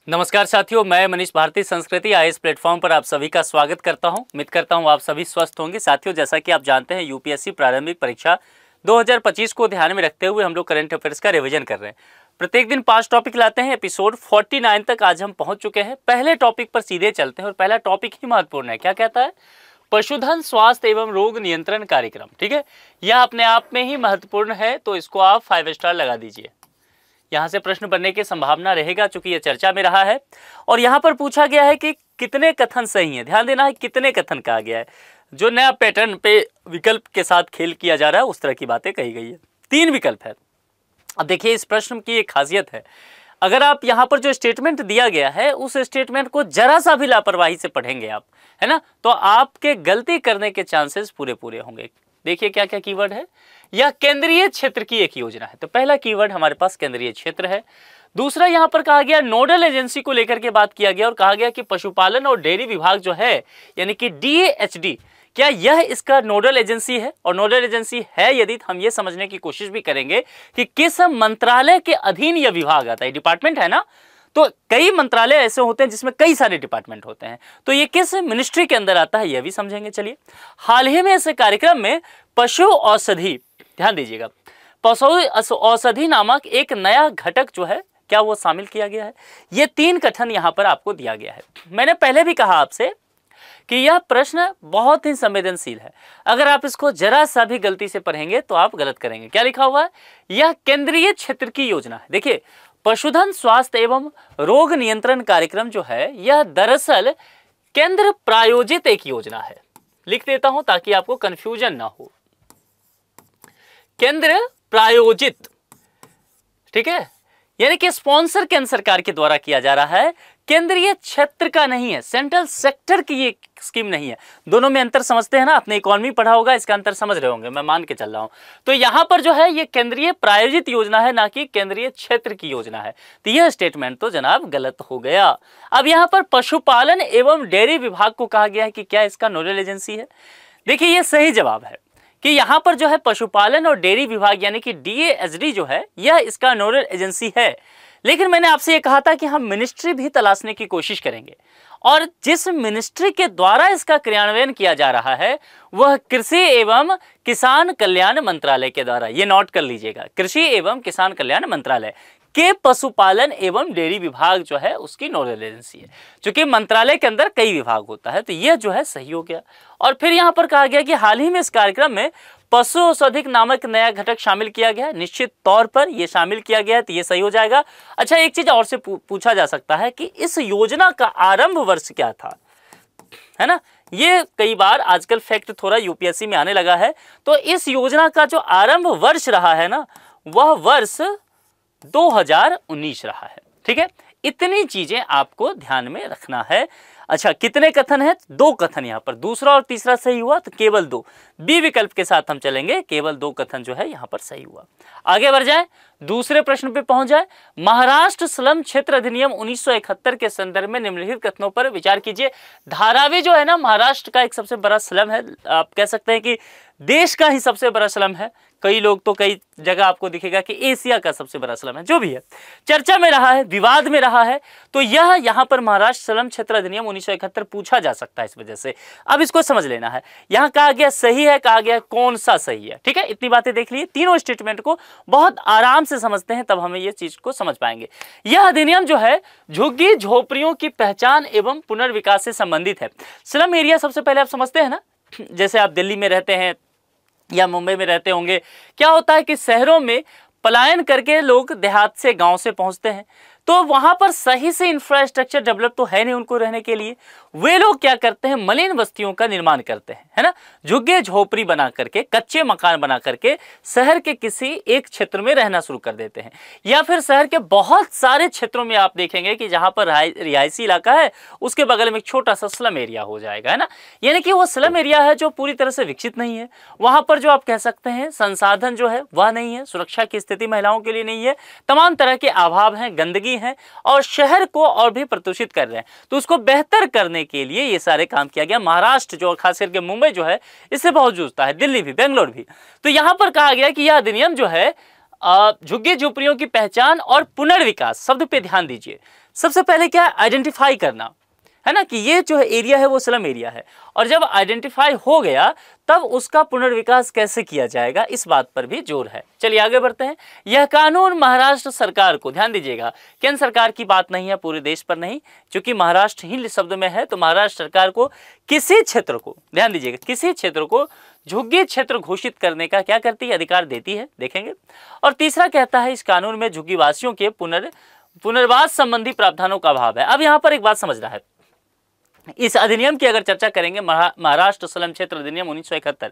नमस्कार साथियों, मैं मनीष भारती संस्कृति आईएएस प्लेटफॉर्म पर आप सभी का स्वागत करता हूं। उम्मीद करता हूं आप सभी स्वस्थ होंगे। साथियों, जैसा कि आप जानते हैं यूपीएससी प्रारंभिक परीक्षा 2025 को ध्यान में रखते हुए हम लोग करंट अफेयर्स का रिवीजन कर रहे हैं। प्रत्येक दिन 5 टॉपिक लाते हैं। एपिसोड 49 तक आज हम पहुंच चुके हैं। पहले टॉपिक पर सीधे चलते हैं और पहला टॉपिक ही महत्वपूर्ण है। क्या कहता है? पशुधन स्वास्थ्य एवं रोग नियंत्रण कार्यक्रम। ठीक है, यह अपने आप में ही महत्वपूर्ण है, तो इसको आप 5 स्टार लगा दीजिए। यहाँ से प्रश्न बनने की संभावना रहेगा चूंकि यह चर्चा में रहा है। और यहाँ पर पूछा गया है कि कितने कथन सही हैं। ध्यान देना है, कितने कथन कहा गया है। जो नया पैटर्न पे विकल्प के साथ खेल किया जा रहा है उस तरह की बातें कही गई है। 3 विकल्प है। अब देखिए, इस प्रश्न की एक खासियत है, अगर आप यहाँ पर जो स्टेटमेंट दिया गया है उस स्टेटमेंट को जरा सा भी लापरवाही से पढ़ेंगे आप, है ना, तो आपके गलती करने के चांसेस पूरे होंगे। देखिए क्या क्या कीवर्ड है। यह केंद्रीय क्षेत्र की एक योजना है, तो पहला कीवर्ड हमारे पास केंद्रीय क्षेत्र है। दूसरा यहाँ पर कहा गया नोडल एजेंसी को लेकर के बात किया गया और कहा गया कि पशुपालन और डेयरी विभाग जो है यानी कि DAHD, क्या यह इसका नोडल एजेंसी है? और नोडल एजेंसी है यदि, हम ये समझने की कोशिश भी करेंगे कि किस मंत्रालय के अधीन यह विभाग आता है। डिपार्टमेंट है ना, तो कई मंत्रालय ऐसे होते हैं जिसमें कई सारे डिपार्टमेंट होते हैं, तो ये किस मिनिस्ट्री के अंदर आता है यह भी समझेंगे। चलिए, हाल ही में इस कार्यक्रम में पशु औषधि, ध्यान दीजिएगा, पशु औषधि नामक एक नया घटक जो है क्या वो शामिल किया गया है। ये 3 कथन यहाँ पर आपको दिया गया है। मैंने पहले भी कहा आपसे कि यह प्रश्न बहुत ही संवेदनशील है। अगर आप इसको जरा सा भी गलती से पढ़ेंगे तो आप गलत करेंगे। क्या लिखा हुआ है? यह केंद्रीय क्षेत्र की योजना है। देखिए, पशुधन स्वास्थ्य एवं रोग नियंत्रण कार्यक्रम जो है यह दरअसल केंद्र प्रायोजित एक योजना है। लिख देता हूं ताकि आपको कंफ्यूजन ना हो। केंद्र प्रायोजित, ठीक है, यानी कि स्पॉन्सर केंद्र सरकार के द्वारा किया जा रहा है, केंद्रीय क्षेत्र का नहीं है, सेंट्रल सेक्टर की ये स्कीम नहीं है। दोनों में अंतर समझते हैं ना, आपने इकोनॉमी पढ़ा होगा, इसका अंतर समझ रहे होंगे, मैं मान के चल रहा हूं। तो यहां पर जो है ये केंद्रीय प्रायोजित योजना है, ना कि केंद्रीय क्षेत्र की योजना है। तो यह स्टेटमेंट तो जनाब गलत हो गया। अब यहां पर पशुपालन एवं डेयरी विभाग को कहा गया है कि क्या इसका नोडल एजेंसी है। देखिए, यह सही जवाब है कि यहाँ पर जो है पशुपालन और डेयरी विभाग यानी कि DAHD जो है यह इसका नोडल एजेंसी है। लेकिन मैंने आपसे ये कहा था कि हम मिनिस्ट्री भी तलाशने की कोशिश करेंगे, और जिस मिनिस्ट्री के द्वारा इसका क्रियान्वयन किया जा रहा है वह कृषि एवं किसान कल्याण मंत्रालय के द्वारा, ये नोट कर लीजिएगा, कृषि एवं किसान कल्याण मंत्रालय के पशुपालन एवं डेयरी विभाग जो है उसकी नोडल एजेंसी है। क्योंकि मंत्रालय के अंदर कई विभाग होता है, तो यह जो है सही हो गया। और फिर यहाँ पर कहा गया कि हाल ही में इस कार्यक्रम में पशु औषधि नामक नया घटक शामिल किया गया है। निश्चित तौर पर यह शामिल किया गया है, तो ये सही हो जाएगा। अच्छा, एक चीज और से पूछा जा सकता है कि इस योजना का आरंभ वर्ष क्या था, है ना। ये कई बार आजकल फैक्ट थोड़ा यूपीएससी में आने लगा है। तो इस योजना का जो आरंभ वर्ष रहा है ना, वह वर्ष 2019 रहा है। ठीक है, इतनी चीजें आपको ध्यान में रखना है। अच्छा, कितने कथन है? 2 कथन। यहाँ पर दूसरा और तीसरा सही हुआ, तो केवल 2 बी विकल्प के साथ हम चलेंगे। केवल 2 कथन जो है यहाँ पर सही हुआ। आगे बढ़ जाए, दूसरे प्रश्न पे पहुंच जाए। महाराष्ट्र स्लम क्षेत्र अधिनियम 1971 के संदर्भ में निम्नलिखित कथनों पर विचार कीजिए। धारावी जो है ना, महाराष्ट्र का एक सबसे बड़ा स्लम है। आप कह सकते हैं कि देश का ही सबसे बड़ा स्लम है। कई लोग तो कई जगह आपको दिखेगा कि एशिया का सबसे बड़ा स्लम है। जो भी है, चर्चा में रहा है, विवाद में रहा है, तो यह यहाँ पर महाराष्ट्र स्लम क्षेत्र अधिनियम 1971 पूछा जा सकता है। इस वजह से अब इसको समझ लेना है। यहाँ कहा गया सही है, कहा गया कौन सा सही है। ठीक है, इतनी बातें देख लीजिए। तीनों स्टेटमेंट को बहुत आराम से समझते हैं, तब हमें ये चीज को समझ पाएंगे। यह अधिनियम जो है झुग्गी झोपड़ियों की पहचान एवं पुनर्विकास से संबंधित है। स्लम एरिया सबसे पहले आप समझते हैं ना, जैसे आप दिल्ली में रहते हैं या मुंबई में रहते होंगे, क्या होता है कि शहरों में पलायन करके लोग देहात से, गांव से पहुंचते हैं, तो वहां पर सही से इंफ्रास्ट्रक्चर डेवलप तो है नहीं उनको रहने के लिए। वे लोग क्या करते हैं, मलिन बस्तियों का निर्माण करते हैं, है ना, झुग्गे झोपड़ी बना करके, कच्चे मकान बना करके शहर के किसी एक क्षेत्र में रहना शुरू कर देते हैं। या फिर शहर के बहुत सारे क्षेत्रों में आप देखेंगे कि जहां पर रिहायशी इलाका है उसके बगल में एक छोटा सा स्लम एरिया हो जाएगा, है ना। यानी कि वो स्लम एरिया है जो पूरी तरह से विकसित नहीं है। वहां पर जो आप कह सकते हैं संसाधन जो है वह नहीं है, सुरक्षा की स्थिति महिलाओं के लिए नहीं है, तमाम तरह के अभाव हैं, गंदगी हैं और शहर को और भी प्रदूषित कर रहे हैं। तो उसको बेहतर करने के लिए ये सारे काम किया गया। महाराष्ट्र जो खास करके मुंबई जो है इससे बहुत जूझता है, दिल्ली भी, बेंगलोर भी। तो यहां पर कहा गया कि यह अधिनियम जो है झुग्गी झोपड़ियों की पहचान और पुनर्विकास शब्द पे ध्यान दीजिए। सबसे पहले क्या, आइडेंटिफाई करना है ना, कि ये जो एरिया है वो स्लम एरिया है, और जब आइडेंटिफाई हो गया तब उसका पुनर्विकास कैसे किया जाएगा, इस बात पर भी जोर है। चलिए आगे बढ़ते हैं। यह कानून महाराष्ट्र सरकार को, ध्यान दीजिएगा केंद्र सरकार की बात नहीं है, पूरे देश पर नहीं, क्योंकि महाराष्ट्र ही शब्द में है, तो महाराष्ट्र सरकार को किसी क्षेत्र को, ध्यान दीजिएगा, किसी क्षेत्र को झुग्गी क्षेत्र घोषित करने का क्या करती है, अधिकार देती है, देखेंगे। और तीसरा कहता है इस कानून में झुग्गी वासियों के पुनर्वास संबंधी प्रावधानों का अभाव है। अब यहाँ पर एक बात समझना है, इस अधिनियम की अगर चर्चा करेंगे, महाराष्ट्र स्लम क्षेत्र अधिनियम 1971,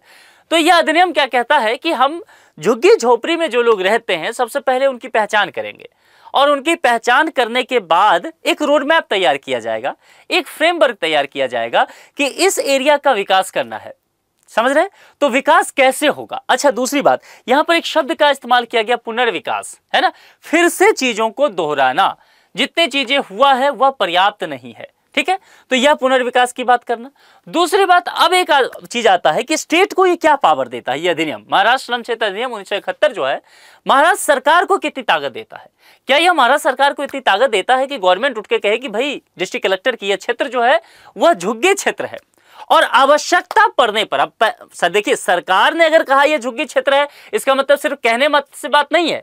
तो यह अधिनियम क्या कहता है कि हम झुग्गी झोपड़ी में जो लोग रहते हैं सबसे पहले उनकी पहचान करेंगे, और उनकी पहचान करने के बाद एक रोड मैप तैयार किया जाएगा, एक फ्रेमवर्क तैयार किया जाएगा कि इस एरिया का विकास करना है। समझ रहे हैं? तो विकास कैसे होगा। अच्छा, दूसरी बात, यहां पर एक शब्द का इस्तेमाल किया गया, पुनर्विकास, है ना, फिर से चीजों को दोहराना, जितने चीजें हुआ है वह पर्याप्त नहीं है, ठीक है, तो यह पुनर्विकास की बात करना। दूसरी बात, अब एक चीज आता है कि स्टेट को ये क्या पावर देता है, ये अधिनियम, महाराष्ट्र स्लम क्षेत्र अधिनियम 1971 जो है, महाराष्ट्र सरकार को कितनी ताकत देता है। क्या यह महाराष्ट्र सरकार को इतनी ताकत देता है कि गवर्नमेंट उठ के कहे कि भाई डिस्ट्रिक्ट कलेक्टर की यह क्षेत्र जो है वह झुग्गी क्षेत्र है, और आवश्यकता पड़ने पर, अब देखिए सरकार ने अगर कहा यह झुग्गी क्षेत्र है, इसका मतलब सिर्फ कहने मत से बात नहीं है,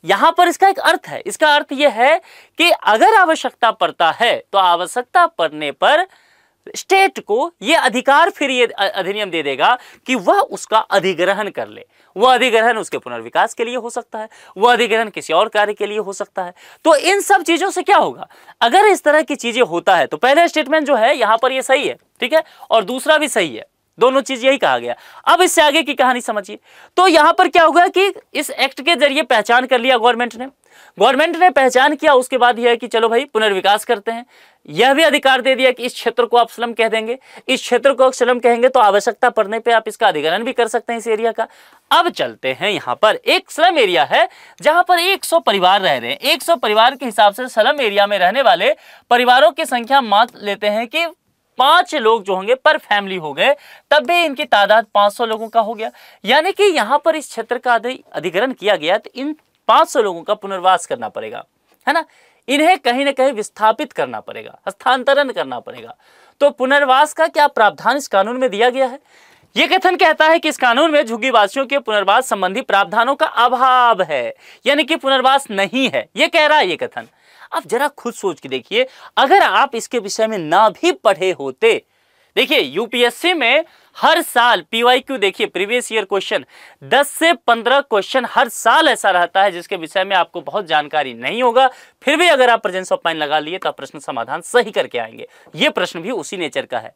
यहां पर इसका एक अर्थ है। इसका अर्थ यह है कि अगर आवश्यकता पड़ता है तो आवश्यकता पड़ने पर स्टेट को यह अधिकार फिर ये अधिनियम दे देगा कि वह उसका अधिग्रहण कर ले। वह अधिग्रहण उसके पुनर्विकास के लिए हो सकता है, वह अधिग्रहण किसी और कार्य के लिए हो सकता है। तो इन सब चीजों से क्या होगा, अगर इस तरह की चीजें होता है तो पहला स्टेटमेंट जो है यहां पर यह सही है, ठीक है, और दूसरा भी सही है, दोनों चीज यही कहा गया। अब इससे आगे की कहानी समझिए। तो यहां पर क्या होगा कि इस एक्ट के जरिए पहचान कर लिया गवर्नमेंट ने पहचान किया, उसके बाद यह है कि चलो भाई पुनर्विकास करते हैं। यह भी अधिकार दे दिया कि इस क्षेत्र को आप स्लम कह देंगे, इस क्षेत्र को आप स्लम कहेंगे तो आवश्यकता पड़ने पे आप इसका अधिग्रहण भी कर सकते हैं इस एरिया का। अब चलते हैं, यहां पर एक स्लम एरिया है जहां पर 100 परिवार रह रहे हैं। 100 परिवार के हिसाब से स्लम एरिया में रहने वाले परिवारों की संख्या मान लेते हैं कि 5 लोग जो होंगे पर फैमिली हो गए, तब भी इनकी तादाद 500 लोगों का हो गया। यानी कि यहां पर इस क्षेत्र का अधिग्रहण किया गया तो इन 500 लोगों का पुनर्वास करना पड़ेगा, है ना, इन्हें कहीं ना कहीं विस्थापित करना पड़ेगा, हस्तांतरण करना पड़ेगा। तो पुनर्वास का क्या प्रावधान इस कानून में दिया गया है। यह कथन कहता है कि इस कानून में झुग्गी वासियों के पुनर्वास संबंधी प्रावधानों का अभाव है, यानी कि पुनर्वास नहीं है, यह कह रहा है ये कथन। अब जरा खुद सोच के देखिए, अगर आप इसके विषय में ना भी पढ़े होते, देखिए यूपीएससी में हर साल पीवाईक्यू, देखिए प्रीवियस ईयर क्वेश्चन 10 से 15 क्वेश्चन हर साल ऐसा रहता है जिसके विषय में आपको बहुत जानकारी नहीं होगा, फिर भी अगर आप प्रेजेंस ऑफ माइंड लगा लिए तो आप प्रश्न समाधान सही करके आएंगे। ये प्रश्न भी उसी नेचर का है।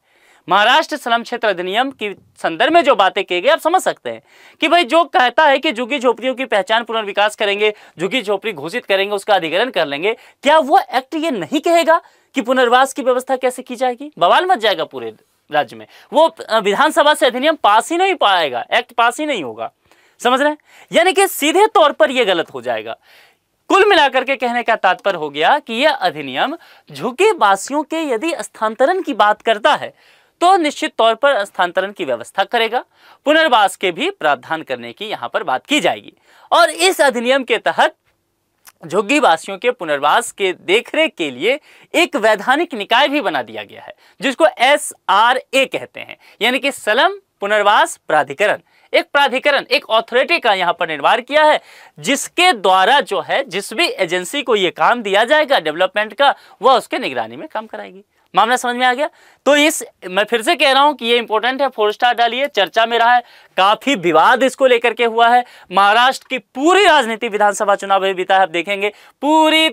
महाराष्ट्र स्लम क्षेत्र अधिनियम के संदर्भ में जो बातें की गई आप समझ सकते हैं कि भाई जो कहता है कि झुग्गी झोपड़ियों की पहचान पुनर्विकास करेंगे, झुग्गी झोपड़ी घोषित करेंगे, उसका अधिग्रहण कर लेंगे, क्या वो एक्ट ये नहीं कहेगा कि पुनर्वास की व्यवस्था कैसे की जाएगी। बवाल मच जाएगा पूरे राज्य में, वो विधानसभा से अधिनियम पास ही नहीं पाएगा, एक्ट पास ही नहीं होगा। समझ रहे हैं, यानी कि सीधे तौर पर यह गलत हो जाएगा। कुल मिलाकर के कहने का तात्पर्य हो गया कि यह अधिनियम झुग्गी वासियों के यदि स्थानांतरण की बात करता है तो निश्चित तौर पर स्थानांतरण की व्यवस्था करेगा, पुनर्वास के भी प्रावधान करने की यहां पर बात की जाएगी। और इस अधिनियम के तहत झुग्गी वासियों के पुनर्वास के देखरेख के लिए एक वैधानिक निकाय भी बना दिया गया है, जिसको SRA कहते हैं, यानी कि स्लम पुनर्वास प्राधिकरण। एक प्राधिकरण, एक अथॉरिटी का यहां पर निर्माण किया है, जिसके द्वारा जो है जिस भी एजेंसी को यह काम दिया जाएगा डेवलपमेंट का, वह उसके निगरानी में काम कराएगी। मामला समझ में आ गया। तो मैं फिर से कह रहा हूं कि ये इंपॉर्टेंट है, 4 स्टार डालिए, चर्चा में रहा है, काफी विवाद इसको लेकर के हुआ है। महाराष्ट्र की पूरी राजनीति विधानसभा चुनाव में बीता है, आप देखेंगे पूरी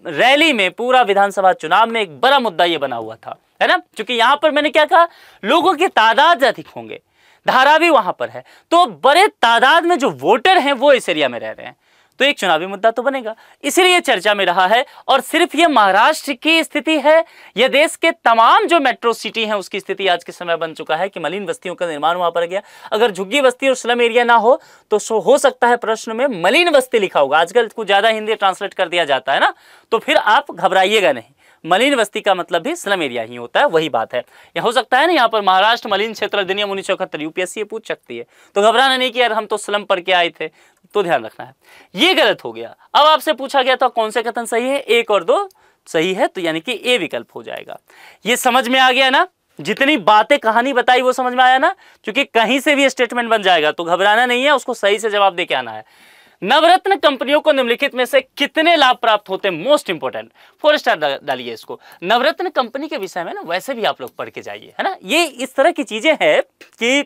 रैली में, पूरा विधानसभा चुनाव में एक बड़ा मुद्दा ये बना हुआ था, है ना, क्योंकि यहां पर मैंने क्या कहा, लोगों की तादाद अधिक होंगे, धारा भी वहां पर है, तो बड़े तादाद में जो वोटर हैं वो इस एरिया में रह रहे हैं, तो एक चुनावी मुद्दा तो बनेगा, इसलिए चर्चा में रहा है। और सिर्फ ये महाराष्ट्र की स्थिति है, यह देश के तमाम जो मेट्रो सिटी हैं उसकी स्थिति आज के समय बन चुका है कि मलिन बस्तियों का निर्माण वहां पर गया। अगर झुग्गी बस्ती और स्लम एरिया ना हो तो हो सकता है प्रश्न में मलिन बस्ती लिखा होगा, आजकल कुछ ज्यादा हिंदी ट्रांसलेट कर दिया जाता है ना, तो फिर आप घबराइएगा नहीं, मलिन बस्ती का मतलब भी स्लम एरिया ही होता है, वही बात है। यह हो सकता है ना, यहाँ पर महाराष्ट्र मलिन क्षेत्र अधिनियम 1971 यूपीएससी पूछ सकती है, तो घबराना नहीं कि यार हम तो स्लम पढ़ के आए थे, तो ध्यान रखना है, ये गलत हो गया। अब आपसे पूछा गया था कौन से कथन सही है, 1 और 2 सही है, तो यानी कि ए विकल्प हो जाएगा। ये समझ में आ गया ना, जितनी बातें कहानी बताई वो समझ में आया ना, क्योंकि कहीं से भी स्टेटमेंट बन जाएगा तो घबराना नहीं है, उसको सही से जवाब दे के आना है। नवरत्न कंपनियों को निम्नलिखित में से कितने लाभ प्राप्त होते हैं, मोस्ट इंपोर्टेंट, 4 स्टार डालिए इसको। नवरत्न कंपनी के विषय में ना वैसे भी आप लोग पढ़ के जाइए, है ना। ये इस तरह की चीजें हैं कि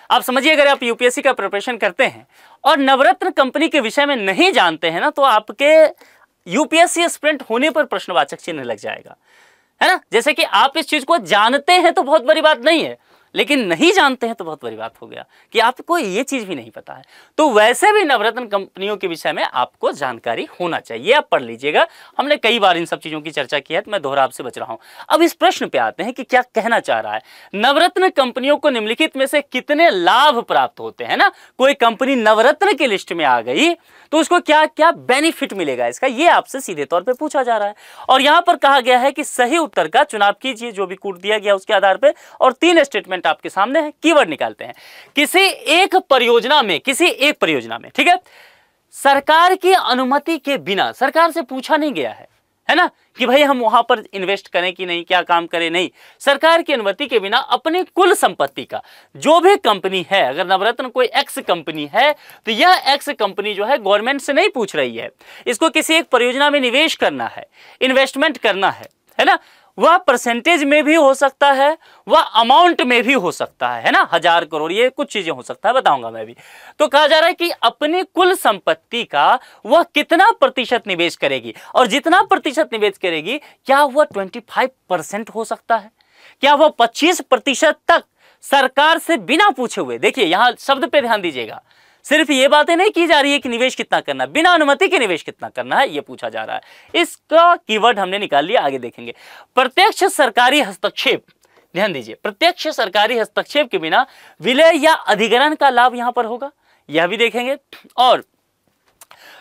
आप समझिए, अगर आप यूपीएससी का प्रिपरेशन करते हैं और नवरत्न कंपनी के विषय में नहीं जानते हैं ना, तो आपके यूपीएससी स्प्रिंट होने पर प्रश्नवाचक चिन्ह लग जाएगा, है ना। जैसे कि आप इस चीज को जानते हैं तो बहुत बड़ी बात नहीं है, लेकिन नहीं जानते हैं तो बहुत बड़ी बात हो गया कि आपको ये चीज भी नहीं पता है। तो वैसे भी नवरत्न कंपनियों के विषय में आपको जानकारी होना चाहिए, आप पढ़ लीजिएगा। हमने कई बार इन सब चीजों की चर्चा की है, तो मैं दोहराव से बच रहा हूं। अब इस प्रश्न पे आते हैं कि क्या कहना चाह रहा है, नवरत्न कंपनियों को निम्नलिखित में से कितने लाभ प्राप्त होते हैं ना। कोई कंपनी नवरत्न की लिस्ट में आ गई तो उसको क्या क्या बेनिफिट मिलेगा इसका, ये आपसे सीधे तौर पे पूछा जा रहा है। और यहां पर कहा गया है कि सही उत्तर का चुनाव कीजिए, जो भी कोड दिया गया उसके आधार पे, और 3 स्टेटमेंट आपके सामने है। कीवर्ड निकालते हैं, किसी एक परियोजना में, ठीक है, सरकार की अनुमति के बिना, सरकार से पूछा नहीं गया है ना, कि भाई हम वहां पर इन्वेस्ट करें कि नहीं, क्या काम करें, नहीं, सरकार की अनुमति के बिना अपनी कुल संपत्ति का, जो भी कंपनी है, अगर नवरत्न कोई एक्स कंपनी है तो यह एक्स कंपनी जो है गवर्नमेंट से नहीं पूछ रही है, इसको किसी एक परियोजना में निवेश करना है, इन्वेस्टमेंट करना है ना। वह परसेंटेज में भी हो सकता है, वह अमाउंट में भी हो सकता है ना, 1000 करोड़, ये कुछ चीजें हो सकता है, बताऊंगा मैं भी। तो कहा जा रहा है कि अपनी कुल संपत्ति का वह कितना प्रतिशत निवेश करेगी, और जितना प्रतिशत निवेश करेगी, क्या वह 25% हो सकता है, क्या वह 25% तक सरकार से बिना पूछे हुए, देखिए यहां शब्द पे ध्यान दीजिएगा, सिर्फ ये बातें नहीं की जा रही है कि निवेश कितना करना, बिना अनुमति के निवेश कितना करना है, ये पूछा जा रहा है। इसका कीवर्ड हमने निकाल लिया, आगे देखेंगे। प्रत्यक्ष सरकारी हस्तक्षेप, ध्यान दीजिए, प्रत्यक्ष सरकारी हस्तक्षेप के बिना विलय या अधिग्रहण का लाभ यहां पर होगा, यह भी देखेंगे। और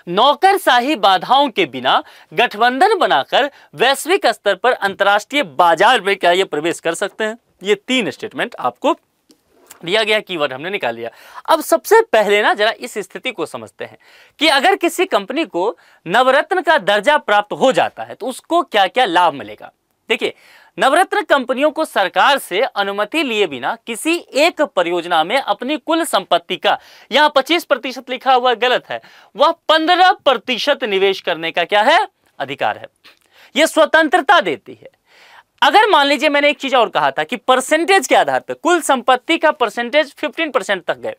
नौकरशाही बाधाओं के बिना गठबंधन बनाकर वैश्विक स्तर पर अंतर्राष्ट्रीय बाजार में क्या ये प्रवेश कर सकते हैं, ये 3 स्टेटमेंट आपको दिया गया, कीवर्ड हमने निकाल लिया। अब सबसे पहले ना जरा इस स्थिति को समझते हैं कि अगर किसी कंपनी को नवरत्न का दर्जा प्राप्त हो जाता है तो उसको क्या क्या लाभ मिलेगा। देखिए, नवरत्न कंपनियों को सरकार से अनुमति लिए बिना किसी एक परियोजना में अपनी कुल संपत्ति का, यहां 25% लिखा हुआ गलत है, वह 15% निवेश करने का क्या है, अधिकार है। यह स्वतंत्रता देती है। अगर मान लीजिए मैंने एक चीज और कहा था कि परसेंटेज के आधार पर कुल संपत्ति का परसेंटेज 15% तक गए,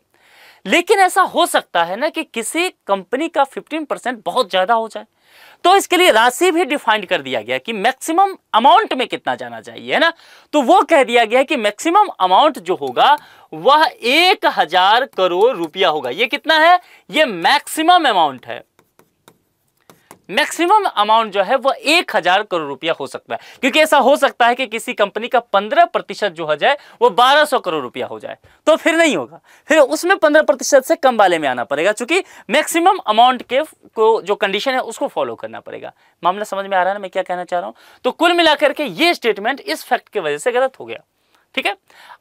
लेकिन ऐसा हो सकता है ना कि किसी कंपनी का 15% बहुत ज्यादा हो जाए, तो इसके लिए राशि भी डिफाइंड कर दिया गया कि मैक्सिमम अमाउंट में कितना जाना चाहिए, है ना। तो वो कह दिया गया कि मैक्सिमम अमाउंट जो होगा वह 1000 करोड़ रुपया होगा। ये कितना है, ये मैक्सिमम अमाउंट है। मैक्सिमम अमाउंट जो है वो 1000 करोड़ रुपया हो सकता है, क्योंकि ऐसा हो सकता है कि किसी कंपनी का 15% जो हो जाए वो 1200 करोड़ रुपया हो जाए, तो फिर नहीं होगा, फिर उसमें 15% से कम वाले में आना पड़ेगा, क्योंकि मैक्सिमम अमाउंट के को जो कंडीशन है उसको फॉलो करना पड़ेगा। मामला समझ में आ रहा है ना मैं क्या कहना चाह रहा हूं। तो कुल मिलाकर के ये स्टेटमेंट इस फैक्ट की वजह से गलत हो गया, ठीक है।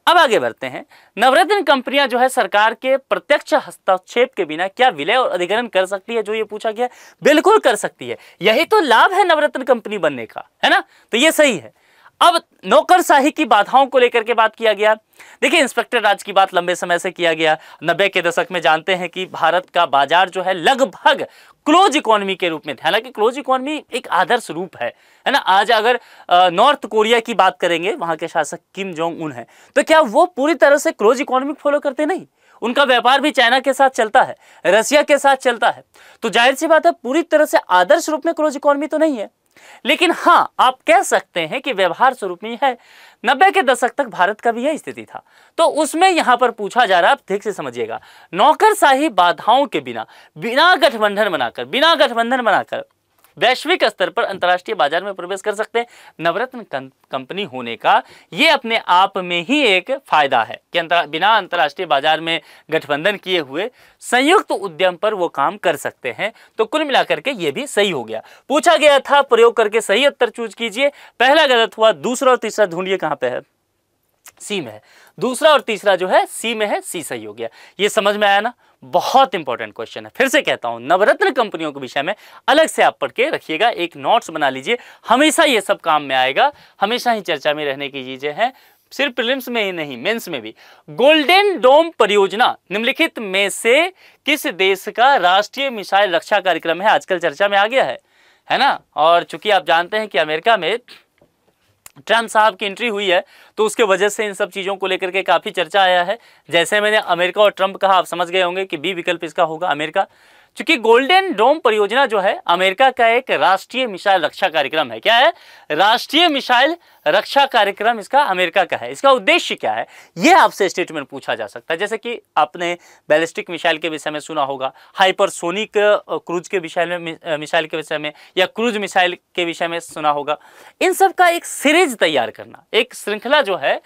अब आगे बढ़ते हैं। नवरत्न कंपनियां जो है सरकार के प्रत्यक्ष हस्तक्षेप के बिना क्या विलय और अधिग्रहण कर सकती है, जो ये पूछा गया, बिल्कुल कर सकती है। यही तो लाभ है नवरत्न कंपनी बनने का, है ना, तो ये सही है। अब नौकरशाही की बाधाओं को लेकर के बात किया गया। देखिए, इंस्पेक्टर राज की बात लंबे समय से किया गया। 90 के दशक में जानते हैं कि भारत का बाजार जो है लगभग क्लोज इकोनॉमी के रूप में था। हालांकि क्लोज इकोनॉमी एक आदर्श रूप है ना। आज अगर नॉर्थ कोरिया की बात करेंगे, वहां के शासक किम जोंग उन है, तो क्या वो पूरी तरह से क्लोज इकोनॉमी फॉलो करते? नहीं, उनका व्यापार भी चाइना के साथ चलता है, रसिया के साथ चलता है। तो जाहिर सी बात है पूरी तरह से आदर्श रूप में क्लोज इकोनॉमी तो नहीं है, लेकिन हां आप कह सकते हैं कि व्यवहार स्वरूप में है। 90 के दशक तक भारत का भी यह स्थिति था। तो उसमें यहां पर पूछा जा रहा है, ठीक से समझिएगा, नौकरशाही बाधाओं के बिना गठबंधन बनाकर वैश्विक स्तर पर अंतर्राष्ट्रीय बाजार में प्रवेश कर सकते हैं। नवरत्न कंपनी होने का ये अपने आप में ही एक फायदा है कि बिना अंतर्राष्ट्रीय बाजार में गठबंधन किए हुए संयुक्त उद्यम पर वो काम कर सकते हैं। तो कुल मिलाकर के ये भी सही हो गया। पूछा गया था प्रयोग करके सही उत्तर चूज कीजिए। पहला गलत हुआ, दूसरा और तीसरा ढूंढिए कहां पे है, सी में है। दूसरा और तीसरा जो है सी में है, सी सही हो गया। ये समझ में आया ना। बहुत इंपॉर्टेंट क्वेश्चन है। फिर से कहता हूं, नवरत्न कंपनियों के विषय में अलग से आप पढ़ के रखिएगा, एक नोट्स बना लीजिए, हमेशा ये सब काम में आएगा, हमेशा ही चर्चा में रहने की चीजें हैं, सिर्फ प्रीलिम्स में ही नहीं, मेंस में भी। गोल्डन डोम परियोजना निम्नलिखित में से किस देश का राष्ट्रीय मिसाइल रक्षा कार्यक्रम है? आजकल चर्चा में आ गया है ना। और चूंकि आप जानते हैं कि अमेरिका में ट्रम्प साहब की एंट्री हुई है, तो उसके वजह से इन सब चीज़ों को लेकर के काफ़ी चर्चा आया है। जैसे मैंने अमेरिका और ट्रम्प कहा, आप समझ गए होंगे कि बी विकल्प इसका होगा अमेरिका। चूंकि गोल्डन डोम परियोजना जो है अमेरिका का एक राष्ट्रीय मिसाइल रक्षा कार्यक्रम है। क्या है? राष्ट्रीय मिसाइल रक्षा कार्यक्रम इसका अमेरिका का है। इसका उद्देश्य क्या है, यह आपसे स्टेटमेंट पूछा जा सकता है। जैसे कि आपने बैलिस्टिक मिसाइल के विषय में सुना होगा, हाइपरसोनिक क्रूज के विषय में, मिसाइल के विषय में, या क्रूज मिसाइल के विषय में सुना होगा। इन सब का एक सीरीज तैयार करना, एक श्रृंखला जो है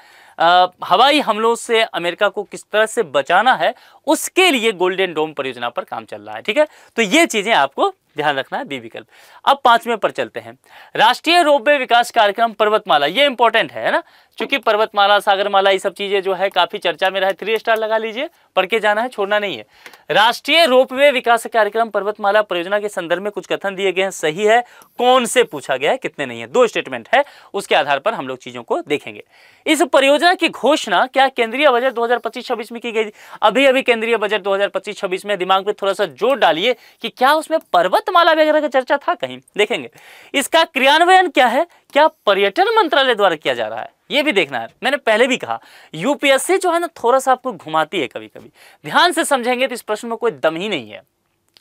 हवाई हमलों से अमेरिका को किस तरह से बचाना है, उसके लिए गोल्डन डोम परियोजना पर काम चल रहा है। ठीक है, तो ये चीजें आपको ध्यान रखना है, बी विकल्प। अब 5वें पर चलते हैं, राष्ट्रीय रोपवे विकास कार्यक्रम पर्वतमाला। ये इंपॉर्टेंट है ना, क्योंकि पर्वतमाला, सागरमाला, ये सब चीजें जो है काफी चर्चा में रहे। 3 स्टार लगा लीजिए, पढ़ के जाना है, छोड़ना नहीं है। राष्ट्रीय रोपवे विकास कार्यक्रम पर्वतमाला परियोजना के संदर्भ में कुछ कथन दिए गए हैं, सही है, कौन से पूछा गया है, कितने नहीं है, 2 स्टेटमेंट है, उसके आधार पर हम लोग चीजों को देखेंगे। इस परियोजना की घोषणा क्या केंद्रीय बजट 2025-26 में की गई? अभी केंद्रीय बजट 2025-26 में, दिमाग पे थोड़ा सा जोर डालिए कि क्या उसमें पर्वतमाला वगैरह का चर्चा था कहीं, देखेंगे। इसका क्रियान्वयन क्या है, क्या पर्यटन मंत्रालय द्वारा किया जा रहा है, ये भी देखना है। मैंने पहले भी कहा, यूपीएससी जो है ना थोड़ा सा आपको घुमाती है कभी कभी, ध्यान से समझेंगे तो इस प्रश्न में कोई दम ही नहीं है।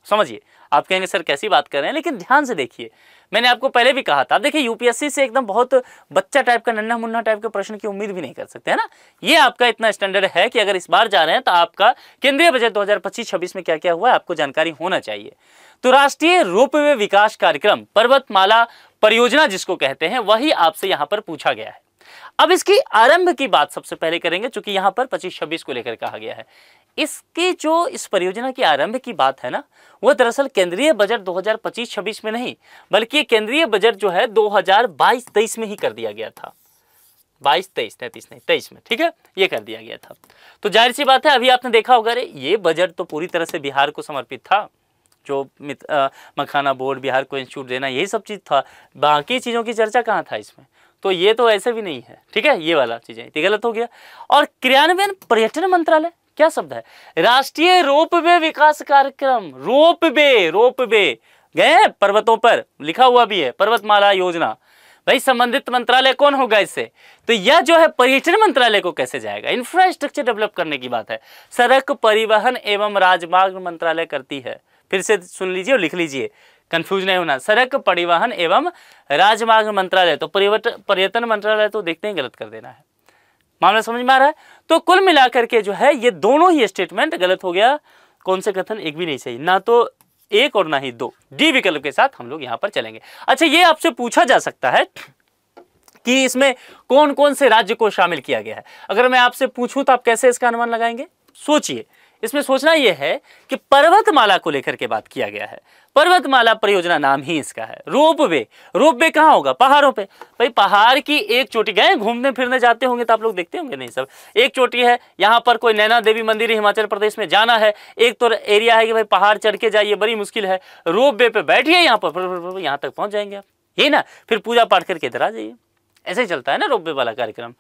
समझिए, आप कहेंगे सर कैसी बात कर रहे हैं, लेकिन ध्यान से देखिए, मैंने आपको पहले भी कहा था। देखिए, यूपीएससी से एकदम बहुत बच्चा टाइप का, नन्हा मुन्ना टाइप के प्रश्न की उम्मीद भी नहीं कर सकते, है ना। ये आपका इतना स्टैंडर्ड है कि अगर इस बार जा रहे हैं तो आपका केंद्रीय बजट 2025-26 में क्या क्या हुआ है आपको जानकारी होना चाहिए। तो राष्ट्रीय रोपवे विकास कार्यक्रम पर्वतमाला परियोजना जिसको कहते हैं, वही आपसे यहां पर पूछा गया है। अब इसकी आरंभ की बात सबसे पहले करेंगे, चूंकि यहां पर 25-26 को लेकर कहा गया है। इसकी जो इस परियोजना की आरंभ की बात है ना, वह दरअसल केंद्रीय बजट 2025-26 में नहीं, बल्कि केंद्रीय बजट जो है 2022-23 में ही कर दिया गया था। 22-23 में, ठीक है, ये कर दिया गया था। तो जाहिर सी बात है, अभी आपने देखा होगा, अरे ये बजट तो पूरी तरह से बिहार को समर्पित था, जो मखाना बोर्ड, बिहार को इंस्टीट्यूट देना, यही सब चीज़ था, बाकी चीज़ों की चर्चा कहाँ था इसमें। तो ये तो ऐसे भी नहीं है, ठीक है, ये वाला चीज़ें, ये गलत हो गया। और क्रियान्वयन पर्यटन मंत्रालय, क्या शब्द है, राष्ट्रीय रोपवे विकास कार्यक्रम, रोपवे गए पर्वतों पर, लिखा हुआ भी है पर्वतमाला योजना। भाई संबंधित मंत्रालय कौन होगा इससे? तो यह जो है पर्यटन मंत्रालय को कैसे जाएगा? इंफ्रास्ट्रक्चर डेवलप करने की बात है, सड़क परिवहन एवं राजमार्ग मंत्रालय करती है। फिर से सुन लीजिए और लिख लीजिए, कंफ्यूज नहीं होना, सड़क परिवहन एवं राजमार्ग मंत्रालय। तो पर्यटन मंत्रालय तो देखते हैं गलत कर देना है, मामला समझ में आ रहा है। तो कुल मिलाकर के जो है ये दोनों ही स्टेटमेंट गलत हो गया। कौन से कथन? एक भी नहीं सही, ना तो 1 और ना ही 2, डी विकल्प के साथ हम लोग यहाँ पर चलेंगे। अच्छा, ये आपसे पूछा जा सकता है कि इसमें कौन कौन से राज्य को शामिल किया गया है। अगर मैं आपसे पूछूं तो आप कैसे इसका अनुमान लगाएंगे? सोचिए, इसमें सोचना यह है कि पर्वतमाला को लेकर के बात किया गया है, पर्वतमाला परियोजना नाम ही इसका है। रोपवे कहाँ होगा? पहाड़ों पे। भाई पहाड़ की एक चोटी, गए घूमने फिरने जाते होंगे तो आप लोग देखते होंगे, नहीं सब एक चोटी है, यहाँ पर कोई नैना देवी मंदिर हिमाचल प्रदेश में जाना है, एक तो एरिया है कि भाई पहाड़ चढ़ के जाइए, बड़ी मुश्किल है, रोपवे पे बैठिए, यहाँ पर यहाँ तक पहुँच जाएंगे आप, ये ना, फिर पूजा पाठ करके इधर आ जाइए। ऐसे ही चलता है ना रोपवे वाला कार्यक्रम।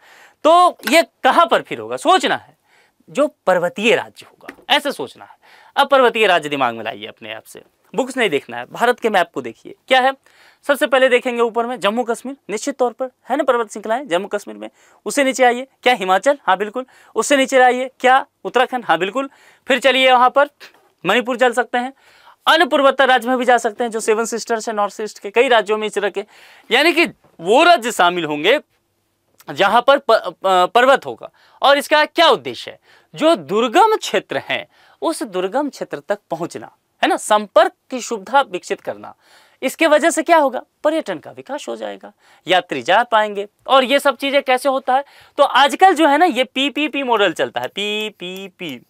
तो ये कहाँ पर फिर होगा? सोचना है, जो पर्वतीय राज्य होगा, ऐसे सोचना है। अब पर्वतीय राज्य दिमाग में लाइए अपने आप से, बुक्स नहीं देखना है, भारत के मैप को देखिए। क्या है? सबसे पहले देखेंगे ऊपर में जम्मू कश्मीर, निश्चित तौर पर है ना, पर्वत श्रृंखलाएं जम्मू कश्मीर में। उससे नीचे आइए, क्या हिमाचल? हाँ बिल्कुल। उससे नीचे आइए, क्या उत्तराखंड? हाँ बिल्कुल। फिर चलिए वहाँ पर मणिपुर चल सकते हैं, अन्य पूर्वोत्तर राज्य में भी जा सकते हैं, जो 7 सिस्टर्स है नॉर्थ ईस्ट के, कई राज्यों में इस तरह के, यानी कि वो राज्य शामिल होंगे जहां पर पर्वत होगा। और इसका क्या उद्देश्य है? जो दुर्गम क्षेत्र हैं उस दुर्गम क्षेत्र तक पहुंचना, है ना, संपर्क की सुविधा विकसित करना। इसके वजह से क्या होगा? पर्यटन का विकास हो जाएगा, यात्री जा पाएंगे। और ये सब चीजें कैसे होता है? तो आजकल जो है ना, ये पीपीपी मॉडल चलता है, पीपीपी,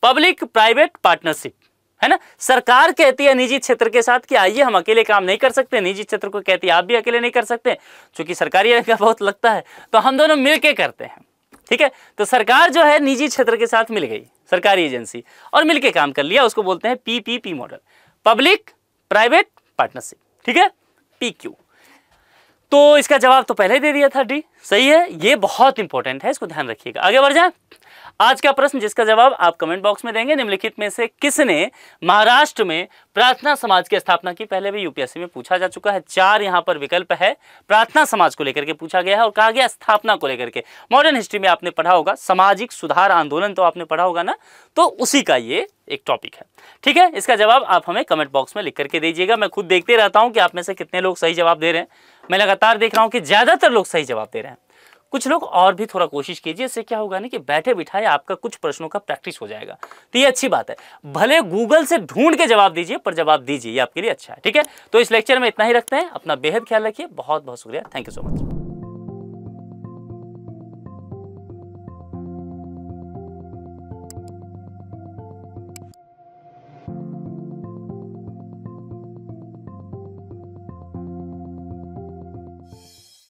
पब्लिक प्राइवेट पार्टनरशिप, है ना। सरकार कहती है निजी क्षेत्र के साथ कि आइए, हम अकेले काम नहीं कर सकते, निजी क्षेत्र को कहती है आप भी अकेले नहीं कर सकते, क्योंकि सरकारी का बहुत लगता है, तो हम दोनों मिलके करते हैं। ठीक है, तो सरकार जो है निजी क्षेत्र के साथ मिल गई, सरकारी एजेंसी, और मिलके काम कर लिया, उसको बोलते हैं PPP model, public private partnership. ठीक है, पीक्यू। तो इसका जवाब तो पहले ही दे दिया था, डी सही है। ये बहुत इंपॉर्टेंट है, इसको ध्यान रखिएगा। आगे बढ़ जाए। आज का प्रश्न जिसका जवाब आप कमेंट बॉक्स में देंगे, निम्नलिखित में से किसने महाराष्ट्र में प्रार्थना समाज की स्थापना की? पहले भी यूपीएससी में पूछा जा चुका है। 4 यहां पर विकल्प है, प्रार्थना समाज को लेकर के पूछा गया है और कहा गया स्थापना को लेकर के। मॉडर्न हिस्ट्री में आपने पढ़ा होगा, सामाजिक सुधार आंदोलन तो आपने पढ़ा होगा ना, तो उसी का ये एक टॉपिक है। ठीक है, इसका जवाब आप हमें कमेंट बॉक्स में लिख करके दीजिएगा। मैं खुद देखते रहता हूं कि आप में से कितने लोग सही जवाब दे रहे हैं। मैं लगातार देख रहा हूं कि ज्यादातर लोग सही जवाब दे रहे हैं। कुछ लोग और भी थोड़ा कोशिश कीजिए, इससे क्या होगा ना कि बैठे बिठाए आपका कुछ प्रश्नों का प्रैक्टिस हो जाएगा। तो ये अच्छी बात है। भले गूगल से ढूंढ के जवाब दीजिए, पर जवाब दीजिए, ये आपके लिए अच्छा है। ठीक है, तो इस लेक्चर में इतना ही रखते हैं। अपना बेहद ख्याल रखिए। बहुत बहुत शुक्रिया। Thank you so much.